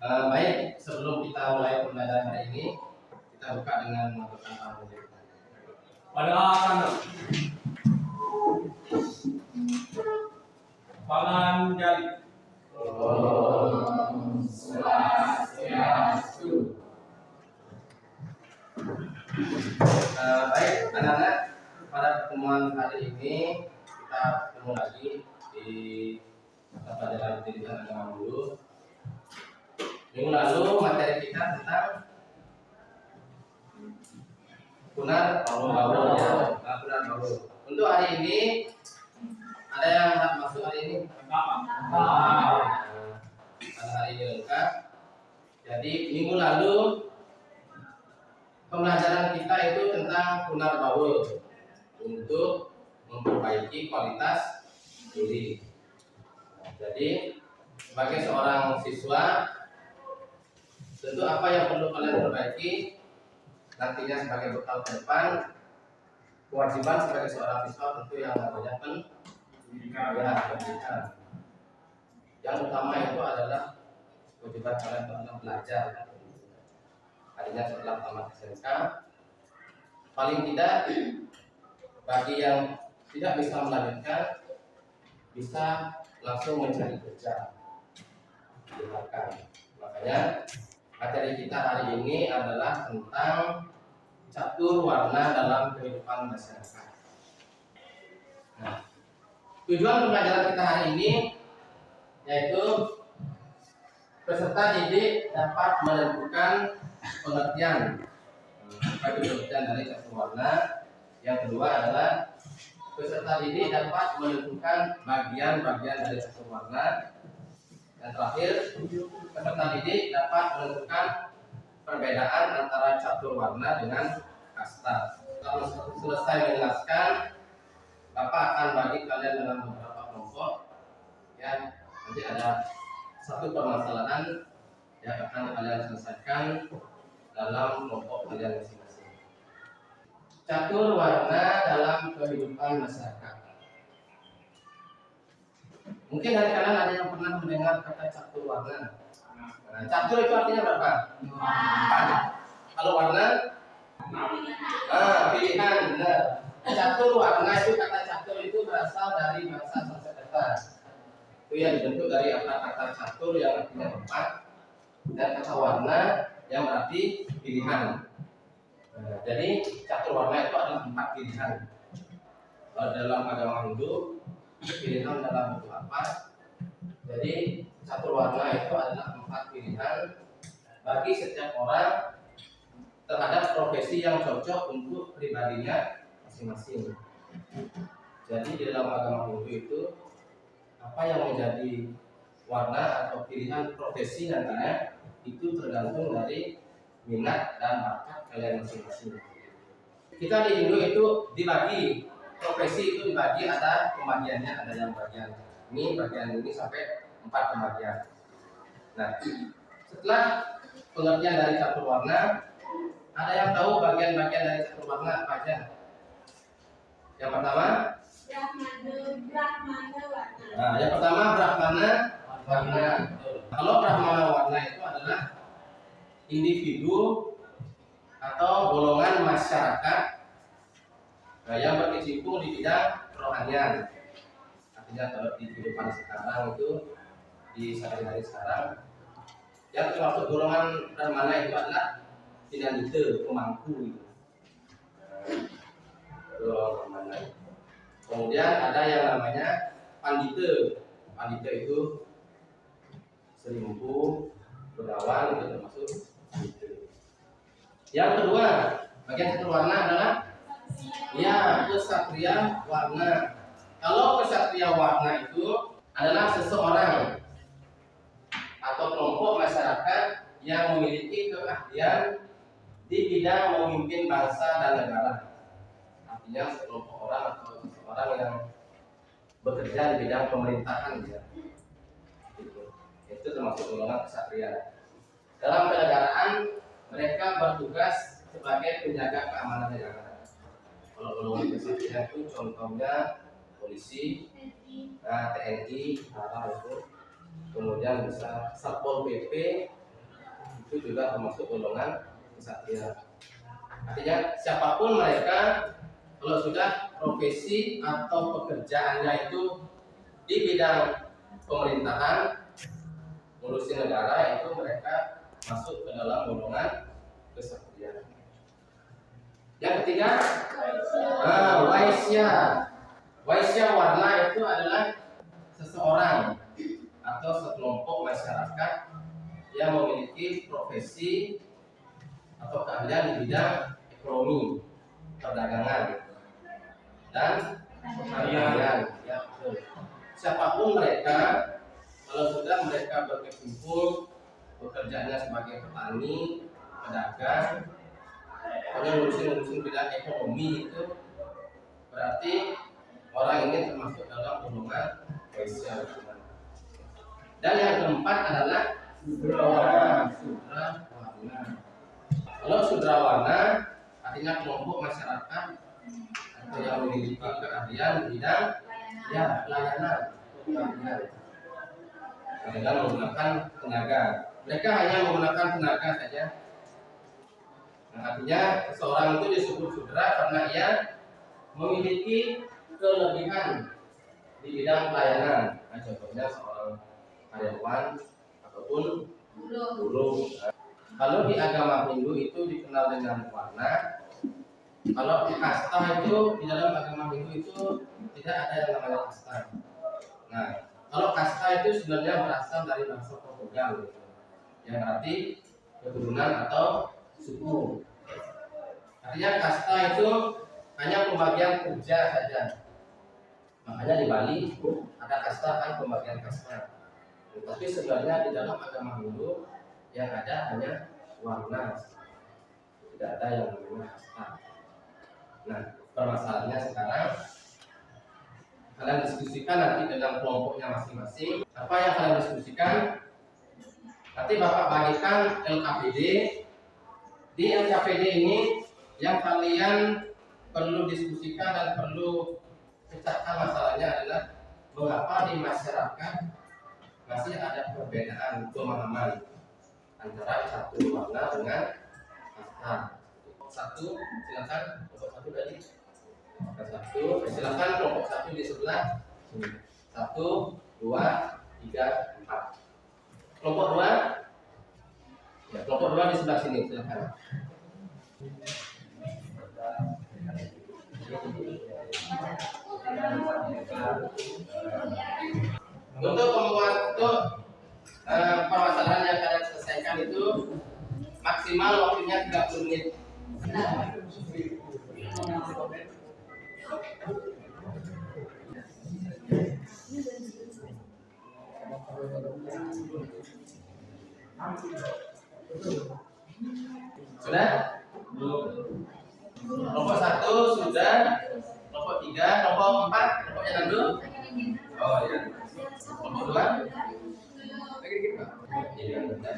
Baik, sebelum kita mulai pembelajaran hari ini, kita buka dengan melakukan tahun kita. Pada tangan jari. Om Swastiastu. Baik, anak-anak, pada pertemuan hari ini kita ketemu lagi di mata pelajaran pendidikan agama dulu. Minggu lalu materi kita tentang punar baul ya, punar baul. Untuk hari ini ada yang tak masuk hari ini? Pada hari ini lengkap. Jadi minggu lalu pembelajaran kita itu tentang punar baul untuk memperbaiki kualitas diri. Jadi sebagai seorang siswa, tentu apa yang perlu kalian perbaiki nantinya sebagai bekal ke depan. Kewajiban sebagai seorang siswa tentu yang namanya pendidikan. Yang utama itu adalah kewajiban kalian untuk belajar. Artinya setelah tamat SMK, paling tidak bagi yang tidak bisa melanjutkan bisa langsung mencari kerja. Makanya materi kita hari ini adalah tentang catur warna dalam kehidupan masyarakat. Nah, tujuan pembelajaran kita hari ini yaitu peserta didik dapat menentukan pengertian dari catur warna. Yang kedua adalah peserta didik dapat menentukan bagian-bagian dari catur warna. Dan terakhir, peserta didik dapat menentukan perbedaan antara catur warna dengan kasta. Setelah selesai menjelaskan, Bapak akan bagi kalian dalam beberapa kelompok. Ya, nanti ada satu permasalahan yang akan kalian selesaikan dalam kelompok kalian masing-masing. Catur warna dalam kehidupan masyarakat. Mungkin dari kalian ada yang pernah mendengar kata catur warna. Nah, catur itu artinya berapa? 4. Kalau warna? Pilihan. Benar. Catur warna itu, kata catur itu berasal dari bahasa Sanskerta. Itu yang dibentuk dari kata catur yang artinya 4 dan kata warna yang berarti pilihan. Nah, jadi catur warna itu adalah 4 pilihan. Kalau dalam agama Hindu, pilihan dalam bentuk apa? Jadi catur warna itu adalah 4 pilihan bagi setiap orang terhadap profesi yang cocok untuk pribadinya masing-masing. Jadi di dalam agama Hindu itu apa yang menjadi warna atau pilihan profesi nantinya itu tergantung dari minat dan bakat kalian masing-masing. Kita di Hindu itu dibagi, profesi itu dibagi, ada pembagiannya, ada yang bagian ini sampai 4 pembagian. Nah, setelah pengertian dari catur warna, ada yang tahu bagian-bagian dari catur warna apa aja? Yang pertama, Brahmana warna. Nah, yang pertama Brahmana warna. Kalau Brahmana warna itu adalah individu atau golongan masyarakat yang berkecimpung di bidang kerohanian. Artinya kalau di kehidupan sekarang itu, di sehari-hari sekarang, yang termasuk golongan Brahmana itu adalah pinandita, pemangku gitu. Brahmana. Kemudian ada yang namanya pandita. Pandita itu serimpu, begawan, itu termasuk pandita. Yang kedua, bagian catur warna adalah kesatria warna. Kalau kesatria warna itu adalah seseorang atau kelompok masyarakat yang memiliki keahlian di bidang memimpin bangsa dan negara. Artinya sekelompok orang atau seseorang yang bekerja di bidang pemerintahan ya. Itu termasuk golongan kesatria. Dalam kenegaraan mereka bertugas sebagai penjaga keamanan negara. Kalau golongan kesatria itu contohnya polisi, TNI, tentara itu. kemudian bisa Satpol PP, itu juga termasuk golongan kesatria. Artinya siapapun mereka, kalau sudah profesi atau pekerjaannya itu di bidang pemerintahan, ngurusin negara, itu mereka masuk ke dalam golongan kesatria. Yang ketiga, waisya. Waisya warna itu adalah seseorang atau sekelompok masyarakat yang memiliki profesi atau keahlian di bidang ekonomi, perdagangan, dan pertanian. Ya, betul. Siapapun mereka, kalau sudah mereka berkecimpung bekerjanya sebagai petani, pedagang, kalau ngurusin bidang ekonomi, itu berarti orang ini termasuk dalam golongan waisya. Dan yang keempat adalah sudrawarna. Kalau sudrawarna artinya kelompok masyarakat atau yang memiliki keahlian di bidang pelayanan, dengan menggunakan tenaga. Mereka hanya menggunakan tenaga saja. Nah, artinya seseorang itu disebut sudra karena ia memiliki kelebihan di bidang pelayanan. Nah, contohnya seorang karyawan ataupun buruh. Kalau di agama Hindu itu dikenal dengan warna. Kalau di kasta itu, di dalam agama Hindu itu tidak ada yang namanya kasta. Nah, kalau kasta itu sebenarnya berasal dari bahasa Portugal, gitu, yang arti keturunan atau suku. Artinya kasta itu hanya pembagian kerja saja. Makanya di Bali ada kasta, kan pembagian kasta. Tapi sebenarnya di dalam agama Hindu yang ada hanya warna, tidak ada yang namanya kasta. Nah, permasalahannya sekarang kalian diskusikan nanti dengan kelompoknya masing-masing. Apa yang kalian diskusikan? Nanti Bapak bagikan LKPD. Di LKPD ini yang kalian perlu diskusikan dan perlu pecahkan masalahnya adalah mengapa di masyarakat masih ada perbedaan pemahaman antara satu warna dengan kasta. Satu, silakan kelompok satu tadi. Satu, silakan kelompok satu di sebelah sini. 1, 2, 3, 4. Kelompok 2, ya, kelompok 2 di sebelah sini, silakan. Untuk permasalahan yang kalian selesaikan itu maksimal waktunya 30 menit. Sudah? Kelompok 1 sudah, kelompok 3, kelompok 4, kelompoknya Nandu? Oh ya. Kelompok 2? Lagi dikit Pak. Iya, sudah?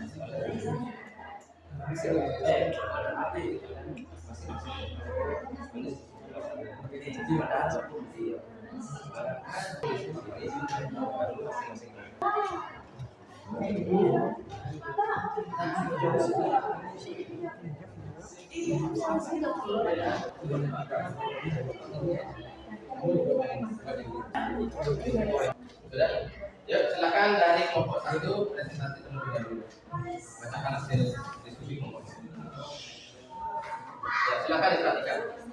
Yuk silakan dari kelompok 1 presentasi terlebih dahulu. Bacakan hasil diskusi kelompok 1. Ya, silakan diperhatikan.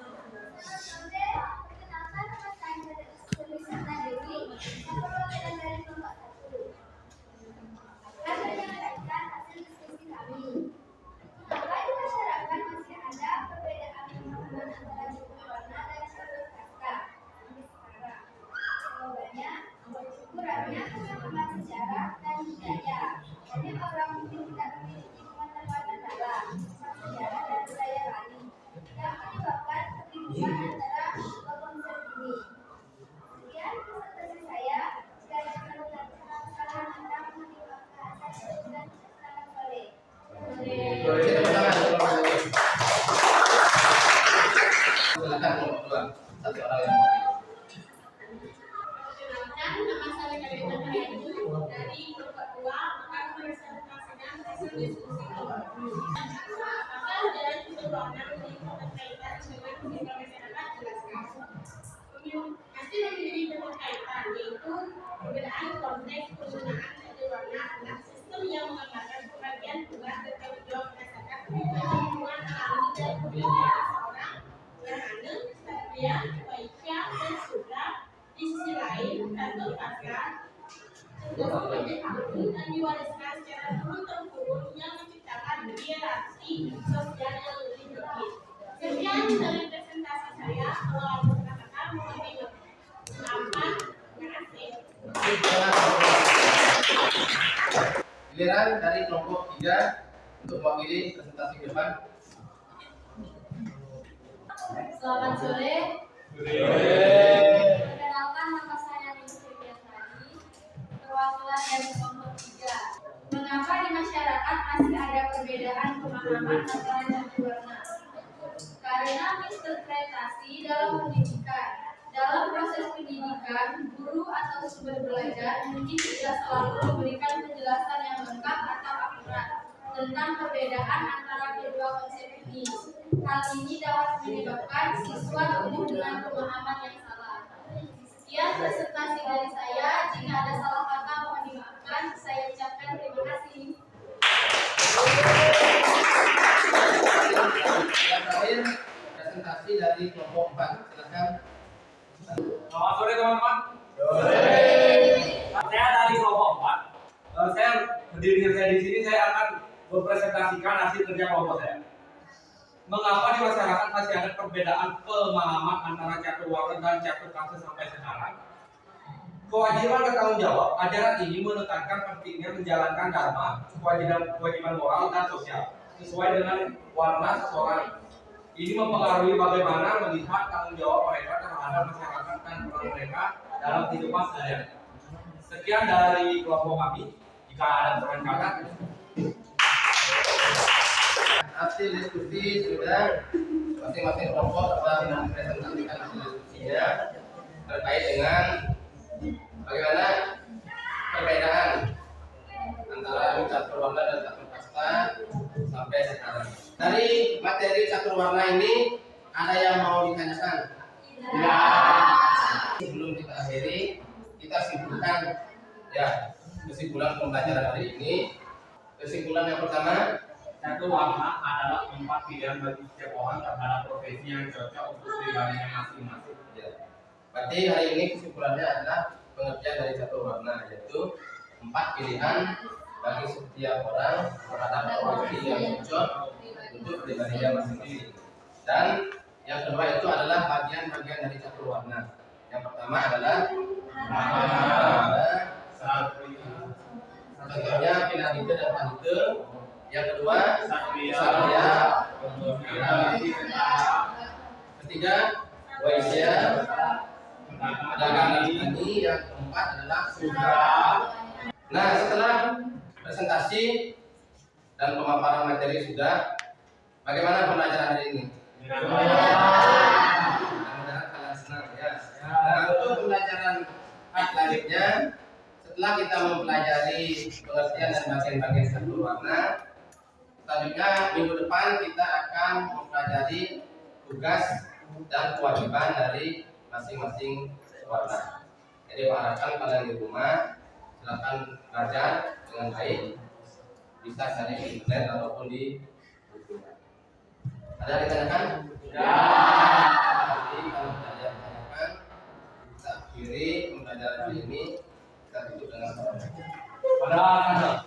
Sejarah dan budaya. Jadi orang mungkin tidak memiliki pengetahuan dan diwariskan secara turun-temurun yang menciptakan hierarki sosial yang lebih tinggi. Sekian dari presentasi saya. Kalau ada kata-kata mohon dimaafkan. Terima kasih. Giliran dari kelompok 3 untuk mewakili presentasi ke depan. Selamat sore. Sore. Perkenalkan, nama saya Rizky Fitriani, perwakilan dari kelompok 3. Mengapa di masyarakat masih ada perbedaan pemahaman antara catur warna? Karena misinterpretasi dalam pendidikan. Dalam proses pendidikan, guru atau sumber belajar mungkin tidak selalu memberikan penjelasan yang lengkap atau akurat tentang perbedaan antara kedua konsep ini. Hal ini dapat menyebabkan siswa tumbuh dengan pemahaman yang salah. Sekian presentasi dari saya. Jika ada salah kata mohon dimaafkan. Saya ucapkan terima kasih. Yang terakhir presentasi dari kelompok 4. Silakan. Selamat sore teman-teman. Sore. Saya dari kelompok 4. Saya berdiri dengan saya di sini, saya akan mempresentasikan hasil kerja kelompok saya. Mengapa di masyarakat masih ada perbedaan pemahaman antara catur warna dan catur kasta sampai sekarang? Kewajiban dan tanggung jawab ajaran ini menekankan pentingnya menjalankan dharma, kewajiban moral dan sosial sesuai dengan warna seseorang. Ini mempengaruhi bagaimana melihat tanggung jawab mereka terhadap masyarakat dan peran mereka dalam kehidupan sehari-hari. Sekian dari kelompok kami. Jika ada pertanyaan kakak, Hasil diskusi sudah, masing-masing kelompok telah mempresentasikan hasil diskusinya terkait dengan bagaimana perbedaan antara catur warna dan catur kasta sampai sekarang. Dari materi catur warna ini ada yang mau ditanyakan? Ya. Sebelum kita akhiri, kita simpulkan ya kesimpulan pembelajaran hari ini. Kesimpulan yang pertama, catur warna adalah tempat pilihan bagi setiap orang terhadap profesi yang cocok untuk pribadinya masing-masing. ya. Berarti hari ini kesimpulannya adalah pengertian dari catur warna, yaitu 4 pilihan bagi setiap orang terhadap profesi yang cocok untuk pribadinya masing-masing. Dan yang kedua itu adalah bagian-bagian dari catur warna. Yang pertama adalah contohnya pinanite dan panite. Yang kedua satria. Ketiga waisya. Pedagang petani. Yang keempat adalah sudra. Nah, setelah presentasi dan pemaparan materi sudah, bagaimana pembelajaran hari ini? Mudah-mudahan kalian senang ya. Nah, untuk pembelajaran selanjutnya, setelah kita mempelajari pengertian dan bagian-bagian catur warna, selanjutnya minggu depan kita akan mempelajari tugas dan kewajiban dari masing-masing warna. Jadi harapkan kalian di rumah silakan belajar dengan baik, bisa cari di internet ataupun di buku. Ada yang ditanyakan? Ya. Jadi kalau tidak ada yang ditanyakan, kita akhiri pembelajaran hari ini. Kita tutup dengan salam. pada